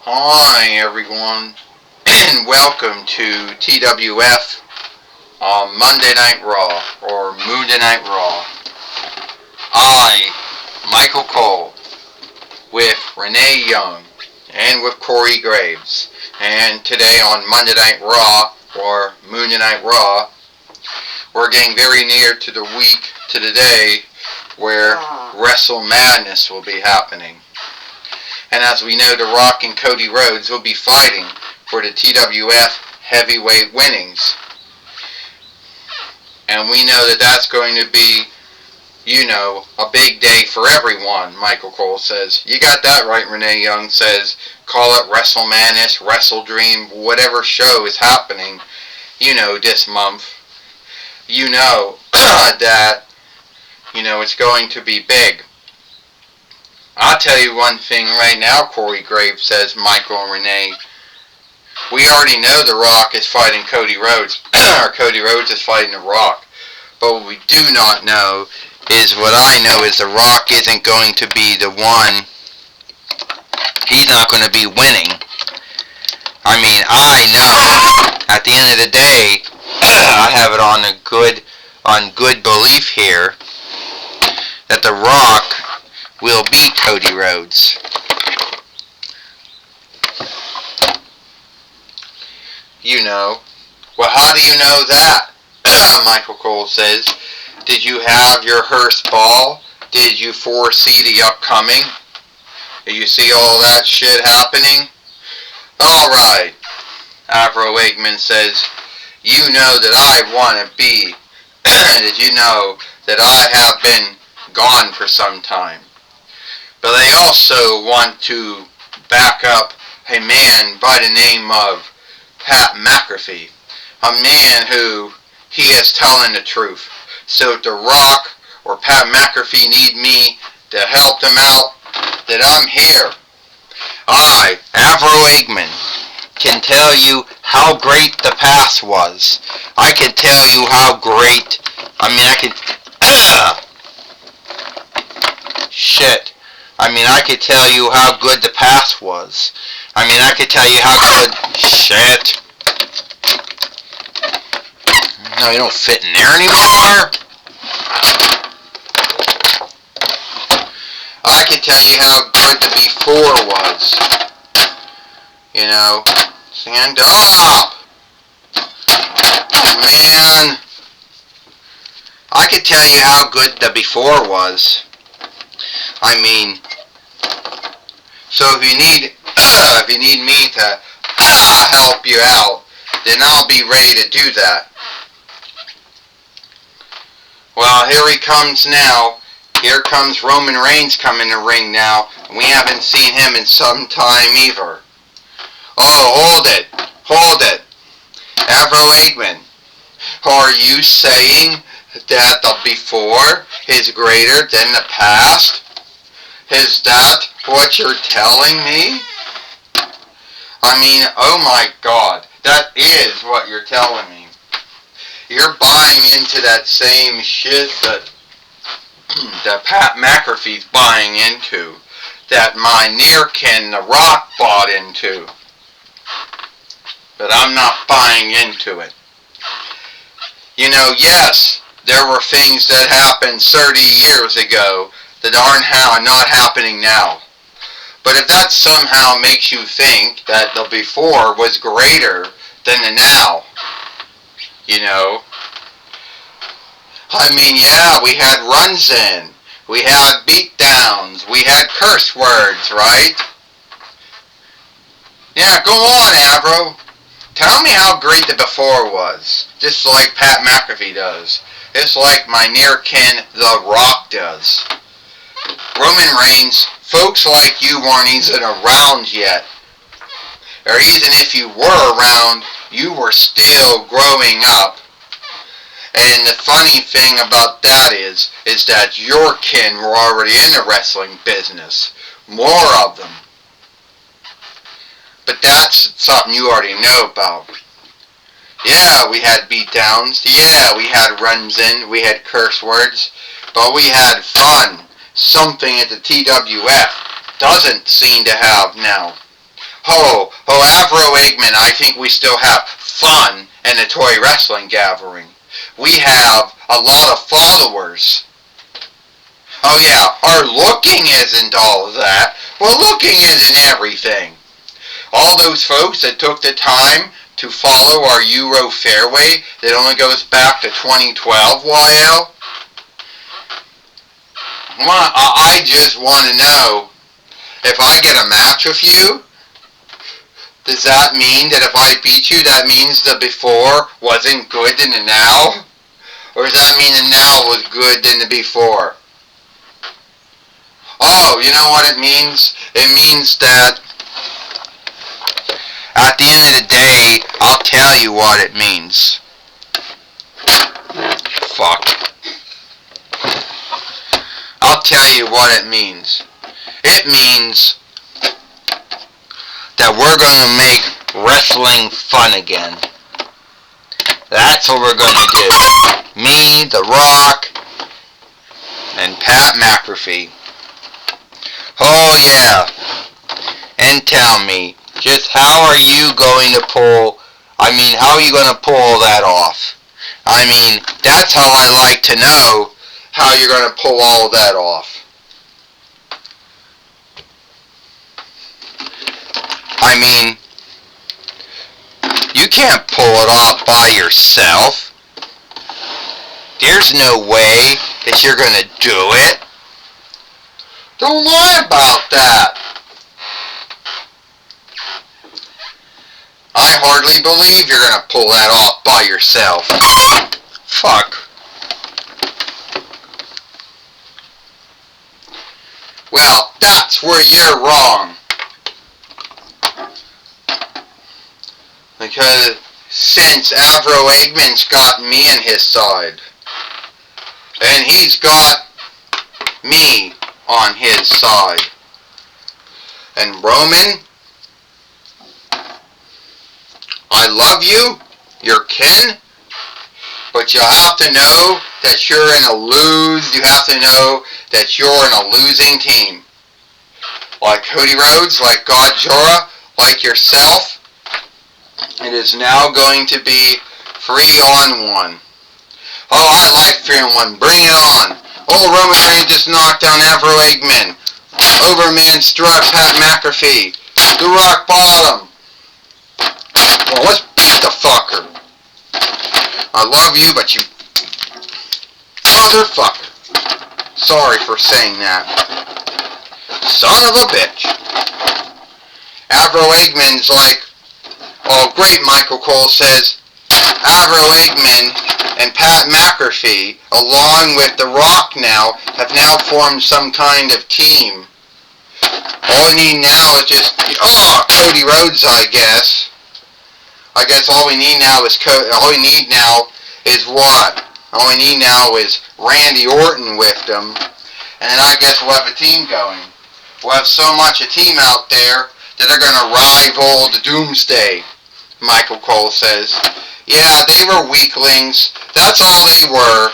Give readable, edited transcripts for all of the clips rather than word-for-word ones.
Hi everyone, and welcome to TWF on Monday Night Raw, or Monday Night Raw. I, Michael Cole, with Renee Young, and with Corey Graves. And today on Monday Night Raw, or Monday Night Raw, we're getting very near to the day where Wrestle Madness will be happening. And as we know, The Rock and Cody Rhodes will be fighting for the TWF heavyweight winnings. And we know that that's going to be, a big day for everyone, Michael Cole says. You got that right, Renee Young says. Call it Wrestle Madness, Wrestle Dream, whatever show is happening, this month. That, it's going to be big. I'll tell you one thing right now, Corey Graves says, Michael and Renee. We already know The Rock is fighting Cody Rhodes, or Cody Rhodes is fighting The Rock. But what we do not know is what I know is The Rock isn't going to be the one. He's not going to be winning. I mean, I know at the end of the day, I have it on good belief here that The Rock will beat Cody Rhodes. Well, how do you know that? Michael Cole says. Did you have your hearse ball? Did you foresee the upcoming? Did you see all that shit happening? Alright, Avro Eggman says, you know that I want to be. Did you know that I have been gone for some time? But they also want to back up a man by the name of Pat McAfee. A man who he is telling the truth. So if The Rock or Pat McAfee need me to help them out, then I'm here. I, Avro Eggman, can tell you how great the past was. I can tell you how great, I could tell you how good the past was. I could tell you how good... Shit. No, you don't fit in there anymore. I could tell you how good the before was. Stand up. Man. I could tell you how good the before was. So if you need me to help you out, then I'll be ready to do that. Well, here he comes now. Here comes Roman Reigns coming in the ring now. We haven't seen him in some time either. Oh, hold it. Avro Eggman, are you saying that the before is greater than the past? Is that what you're telling me? Oh my God, that is what you're telling me. You're buying into that same shit that Pat McAfee's buying into, that my near kin, The Rock, bought into. But I'm not buying into it. Yes, there were things that happened 30 years ago that are not happening now. But if that somehow makes you think that the before was greater than the now, yeah, we had runs in, we had beatdowns, we had curse words, right? Yeah, go on, Avro. Tell me how great the before was, just like Pat McAfee does, just like my near kin, The Rock, does. Roman Reigns, folks like you weren't even around yet. Or even if you were around, you were still growing up. And the funny thing about that is that your kin were already in the wrestling business. More of them. But that's something you already know about. Yeah, we had beatdowns. Yeah, we had runs in. We had curse words. But we had fun. Something at the TWF doesn't seem to have now. Avro Eggman, I think we still have fun in the toy wrestling gathering. We have a lot of followers. Oh yeah, our looking isn't all of that. Well, looking isn't everything. All those folks that took the time to follow our Euro Fairway that only goes back to 2012, YL. I just want to know, if I get a match with you, does that mean that if I beat you, that means the before wasn't good than the now? Or does that mean the now was good than the before? Oh, you know what it means? It means that at the end of the day, I'll tell you what it means. Fuck. I'll tell you what it means. It means that we're going to make wrestling fun again. That's what we're going to do. Me, The Rock, and Pat McAfee. Oh yeah. And tell me, just how are you going to pull that off? I mean, that's how I like to know how you're going to pull all that off. I mean, you can't pull it off by yourself. There's no way that you're going to do it. Don't lie about that. I hardly believe you're going to pull that off by yourself. Fuck. Well, that's where you're wrong. Because since Avro Eggman's got me on his side, and he's got me on his side, and Roman, I love you, you're kin, but you have to know that you have to know that you're in a losing team. Like Cody Rhodes, like God Jora, like yourself, it is now going to be 3-on-1. Oh, I like 3-on-1. Bring it on. Oh, Roman Reigns just knocked down Avro Eggman. Overman struck Pat McAfee. The Rock Bottom. Well, let's beat the fucker. I love you, but you motherfucker. Sorry for saying that. Son of a bitch. Avro Eggman's like, oh great, Michael Cole says, Avro Eggman and Pat McAfee, along with The Rock now, have now formed some kind of team. All we need now is just, Cody Rhodes, I guess. I guess all we need now is what? All we need now is Randy Orton with them, and I guess we'll have a team going. We'll have so much a team out there that they're going to rival the Doomsday, Michael Cole says. Yeah, they were weaklings. That's all they were.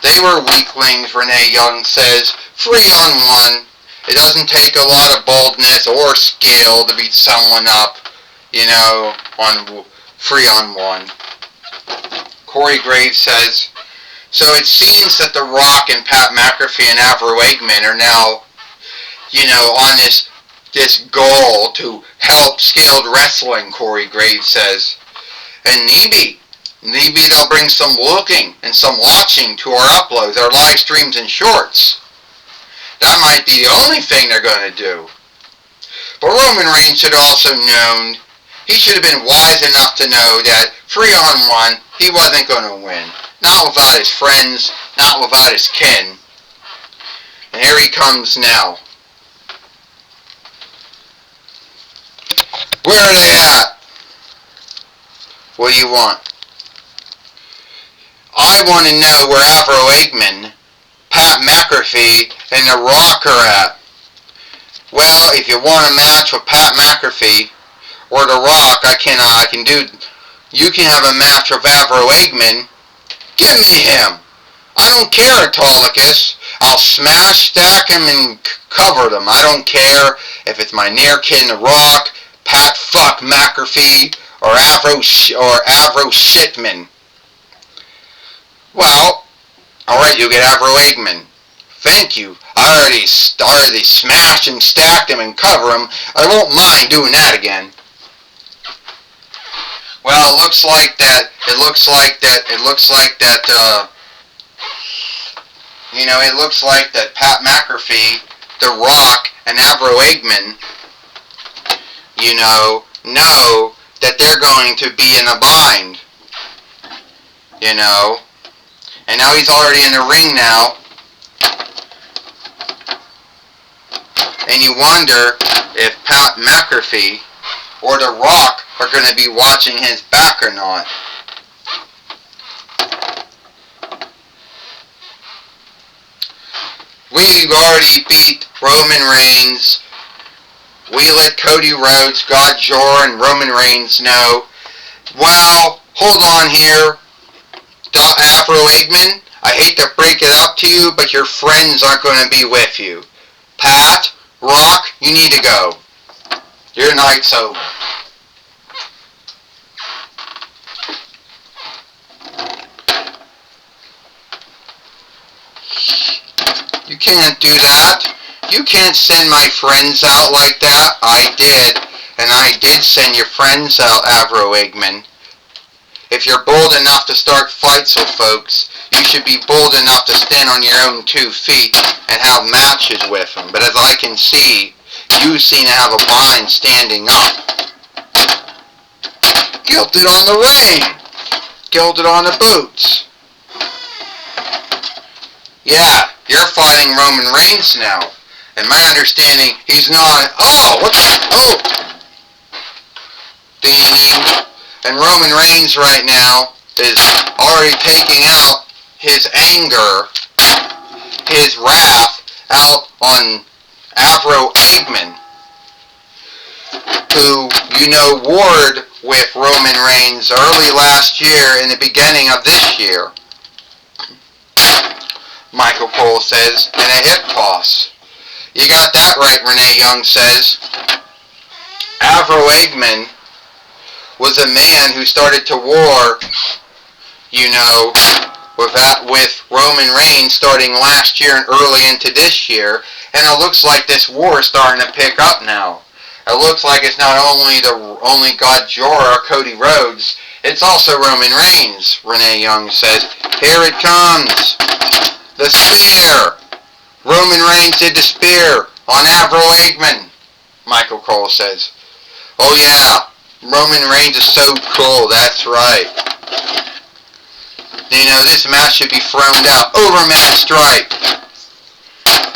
They were weaklings, Renee Young says. 3-on-1. It doesn't take a lot of boldness or skill to beat someone up, on 3-on-1. Corey Graves says, so it seems that The Rock and Pat McAfee and Avro Eggman are now, on this goal to help skilled wrestling, Corey Graves says. And maybe they'll bring some looking and some watching to our uploads, our live streams and shorts. That might be the only thing they're going to do. But Roman Reigns should have also known, he should have been wise enough to know that 3-on-1, he wasn't going to win. Not without his friends, not without his kin. And here he comes now. Where are they at? What do you want? I want to know where Avro Eggman, Pat McAfee, and The Rock are at. Well, if you want a match with Pat McAfee or The Rock, you can have a match with Avro Eggman. Give me him. I don't care, Autolycus. I'll smash, stack him, and cover them. I don't care if it's my near kin, The Rock, Pat Pat Fuck McAfee or Avro Shitman? Well, alright, you get Avro Eggman. Thank you. I already smashed and stacked him and cover him. I won't mind doing that again. Well, it looks like that, Pat McAfee, The Rock, and Avro Eggman, know that they're going to be in a bind. And now he's already in the ring now. And you wonder if Pat McAfee or The Rock are going to be watching his back or not. We've already beat Roman Reigns. We let Cody Rhodes, God Jor, and Roman Reigns know. Well, hold on here, Avro Eggman. I hate to break it up to you, but your friends aren't going to be with you. Pat, Rock, you need to go. Your night's over. You can't do that. You can't send my friends out like that. I did. And I did send your friends out, Avro Eggman. If you're bold enough to start fights with folks, you should be bold enough to stand on your own 2 feet and have matches with them. But as I can see, you seem to have a bind standing up. Guilted on the ring. Guilted on the boots. Yeah, you're fighting Roman Reigns now. And my understanding, he's not... Oh, what the... Oh! Ding. And Roman Reigns right now is already taking out his anger, his wrath, out on Avro Eggman, who, warred with Roman Reigns early last year and the beginning of this year. Michael Cole says, in a hip toss. You got that right, Renee Young says. Avro Eggman was a man who started to war, with Roman Reigns starting last year and early into this year, and it looks like this war is starting to pick up now. It looks like it's not only God Jor or Cody Rhodes, it's also Roman Reigns, Renee Young says. Here it comes. The spear. Roman Reigns did the spear on Avro Eggman, Michael Cole says. Oh yeah, Roman Reigns is so cool, that's right. This match should be thrown out. Overman strike.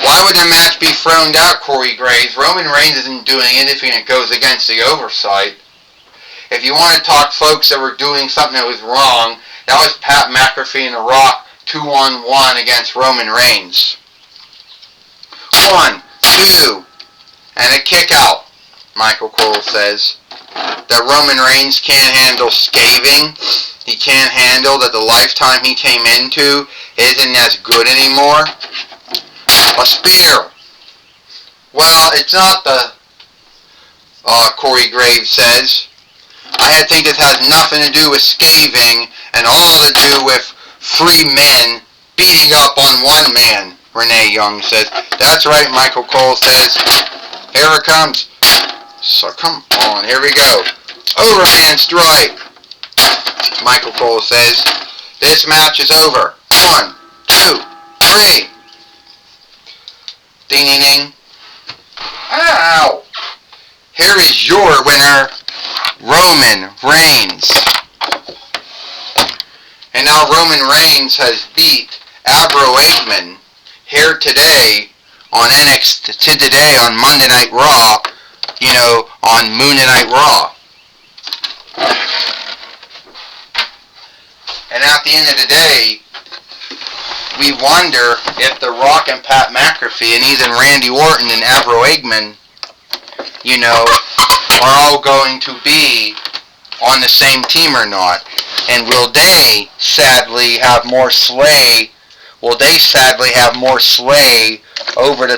Why would the match be thrown out, Corey Graves? Roman Reigns isn't doing anything that goes against the oversight. If you want to talk folks that were doing something that was wrong, that was Pat McAfee and The Rock 2-on-1 against Roman Reigns. 1, 2, and a kick out, Michael Cole says. That Roman Reigns can't handle scathing. He can't handle that the lifetime he came into isn't as good anymore. A spear. Well, it's not the... Corey Graves says. I think this has nothing to do with scathing and all to do with 3 men beating up on 1 man, Renee Young says. That's right, Michael Cole says. Here it comes. So come on, here we go. Overman strike. Michael Cole says. This match is over. 1, 2, 3. Ding ding ding. Ow! Here is your winner, Roman Reigns. And now Roman Reigns has beat Avro Eggman here today on today on Monday Night Raw, on Monday Night Raw. And at the end of the day, we wonder if The Rock and Pat McAfee and even Randy Orton and Avro Eggman, are all going to be on the same team or not. And will they sadly have more sway over the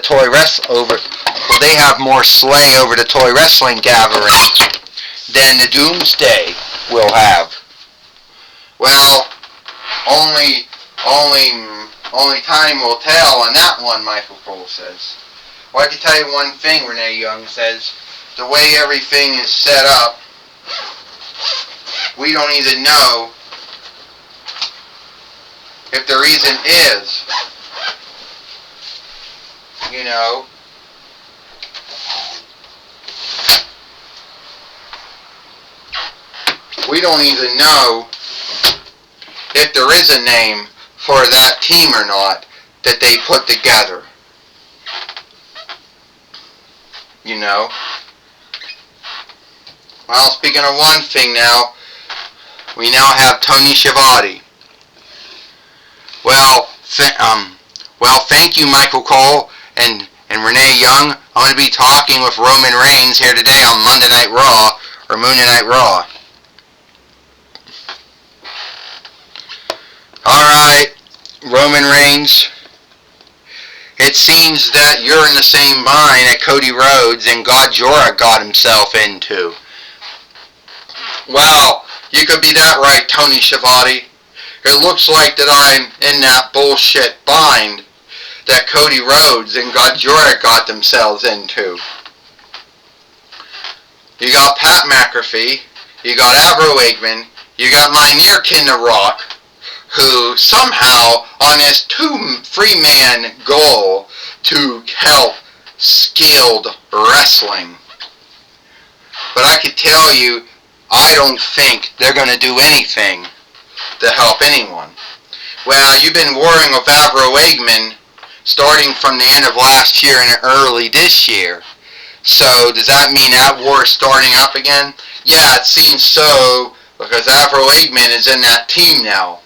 Well, they have more sway over the toy wrestling gathering than the Doomsday will have. Well, only time will tell on that one, Michael Cole says. Well, I can tell you one thing, Renee Young says. The way everything is set up, we don't even know if the reason is, you know, we don't even know if there is a name for that team or not that they put together. You know? Well, speaking of one thing now, we now have Tony Schiavone. Well, thank you, Michael Cole and Renee Young. I'm going to be talking with Roman Reigns here today on Monday Night Raw, or Monday Night Raw. Alright, Roman Reigns. It seems that you're in the same bind that Cody Rhodes and Godjora got himself into. Wow, you could be that right, Tony Schiavone. It looks like that I'm in that bullshit bind that Cody Rhodes and Godjora got themselves into. You got Pat McAfee, you got Avro Eggman, you got my near kin The Rock, who somehow on this three-man goal to help skilled wrestling. But I could tell you, I don't think they're going to do anything to help anyone. Well, you've been warring with Avro Eggman starting from the end of last year and early this year. So does that mean that war is starting up again? Yeah, it seems so, because Avro Eggman is in that team now.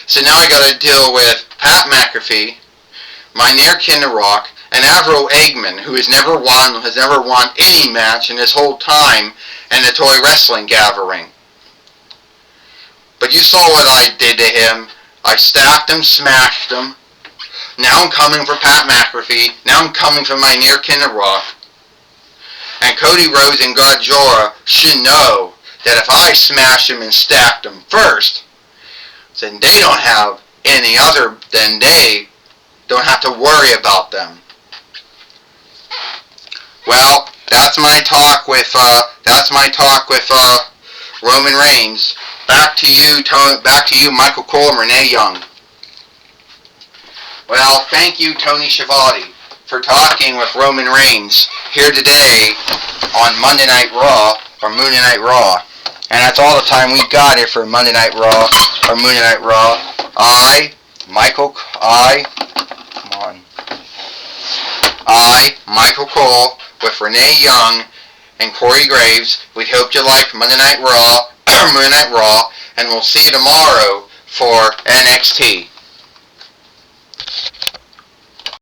So now I got to deal with Pat McAfee, my near kin The Rock, and Avro Eggman, who has never won any match in his whole time in the toy wrestling gathering. But you saw what I did to him. I stacked him, smashed him. Now I'm coming for Pat McAfee. Now I'm coming for my near kin The Rock. And Cody Rhodes and Godjora should know that if I smashed him and stacked him first, then they don't have any other, then they don't have to worry about them. Well, that's my talk with Roman Reigns. Back to you, Michael Cole and Renee Young. Well, thank you, Tony Schiavone, for talking with Roman Reigns here today on Monday Night Raw, or Monday Night Raw. And that's all the time we've got here for Monday Night Raw, or Monday Night Raw. Michael Cole, with Renee Young and Corey Graves. We hope you like Monday Night Raw, or Monday Night Raw, and we'll see you tomorrow for NXT.